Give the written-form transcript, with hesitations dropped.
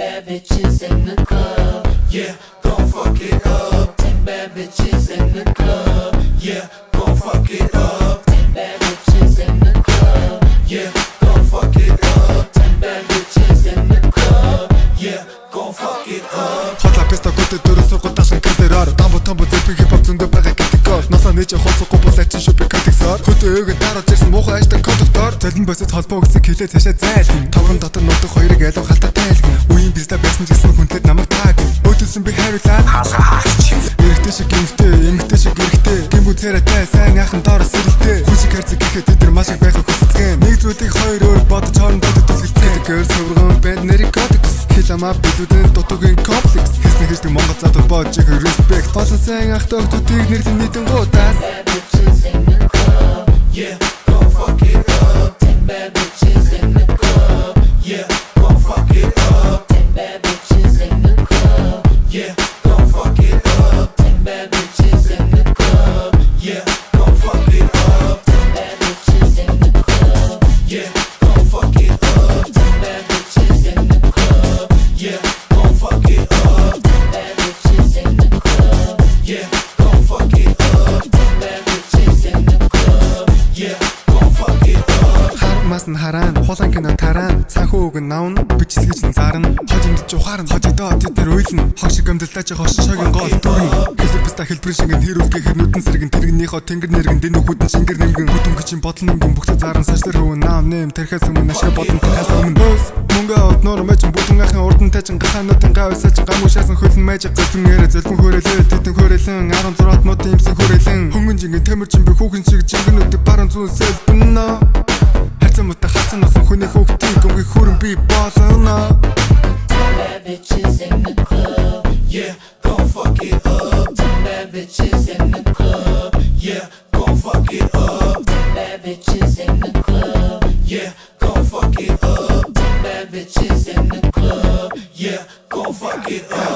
bad bitches in the club. Yeah, gon' fuck it up. 10 bad bitches in the club. Yeah, gon' fuck it up. 10 bad bitches in the club. Yeah, gon' fuck it up. 10 bad bitches in the club. Yeah, gon' fuck it up. Хотла песта көтө дөрөс сургууль ташин кэдэраар тамбо зэлбэг хип хоп зөндөө байгаа категори ноосоо нээж хоцохгүй бол ачин шүпэ категор хөтөө өгөн дараад ирсэн муухай ажтай кондуктор залин босод холбоо гэсэн хэлээ цаашаа зайлгэн таврын дотор нутаг хоёрыг алуу халтаа тайлгэн үеийн бизнес байсан гэсэн хүнлээд намайг тааг өдөлсөн би хариулаад хасаач эрэгтэй шиг эмэгтэй шиг эрэгтэй гимбүү царайтай сайн ахын доор сэрэлтэй хүн шиг харцаг гэхэд тэд нар маш их байхыг хүсцгэн нэг зүйлийг хоёр өөр бодож хоорондоо төлөвлөсөн гэр суврган бэнд наркотикс хиламаа билүүдэн дутуугийн комплекс хийснэ хийдэг монгол задад боож их респект болсон сайн ах төгтүүдийг нэрлэн нийтэн гутаас Bad bitches in the club. Yeah, gon' fuck it up. 10 bad bitches in the club. Yeah, gon' fuck it up. 10 bad bitches in the club. Yeah, gon' fuck it up. 10 bad bitches in the club. Yeah, gon' fuck it up. 10 bad bitches in the club. Yeah, gon' fuck it up. 10 bad bitches in the club. Yeah, gon' fuck it up. 10 bad bitches in the club. Yeah, gon' fuck it up. 10 bad bitches in the club. Yeah, gon' fuck it up. Хармаас нь хараан хулан кино таран санхүүг нь наун бичлэгч нь зарна хожимд жухаар нь хожидоо тэд нар уйлна хог шиг амдалтай ч хош шогийн гол дүрн хэлбэр баста хэлбэр шиг нь хэрүүлгээр нүдэн сэргэн тэрэгнийхөө тэнгэр нэргэн дэнд хүүтэн шингэр нэмгэн бүдүн гिचин бодол нэмгэн бүгд зааран сашлэр хөвөн наам нэм тэрхээс өмнө ашиг бодон тэрхээс өмнө мөнгө авд нор мэч бүдүн ахын урдан тайчин гахаануудын гавсаж гамуушаасан хөлн мэж гэлтэн ярэ зэлбэн хөрөлөө тэтэн хөрөлөн 16 мод юмсан хөрөлөн хөнгөн жингийн тамирчин би хүүхэн шиг жингэнүүд баран зүүн сэлбэнэ Мута хатсан носон хүний хүүхдийн гүнгийн хүрэн би болоно 10 bad bitches in the club. Yeah, gon' fuck it up. 10 bad bitches in the club. Yeah, gon' fuck it up. 10 bad bitches in the club. Yeah, gon' fuck it up. 10 bad bitches in the club. Yeah, gon' fuck it up.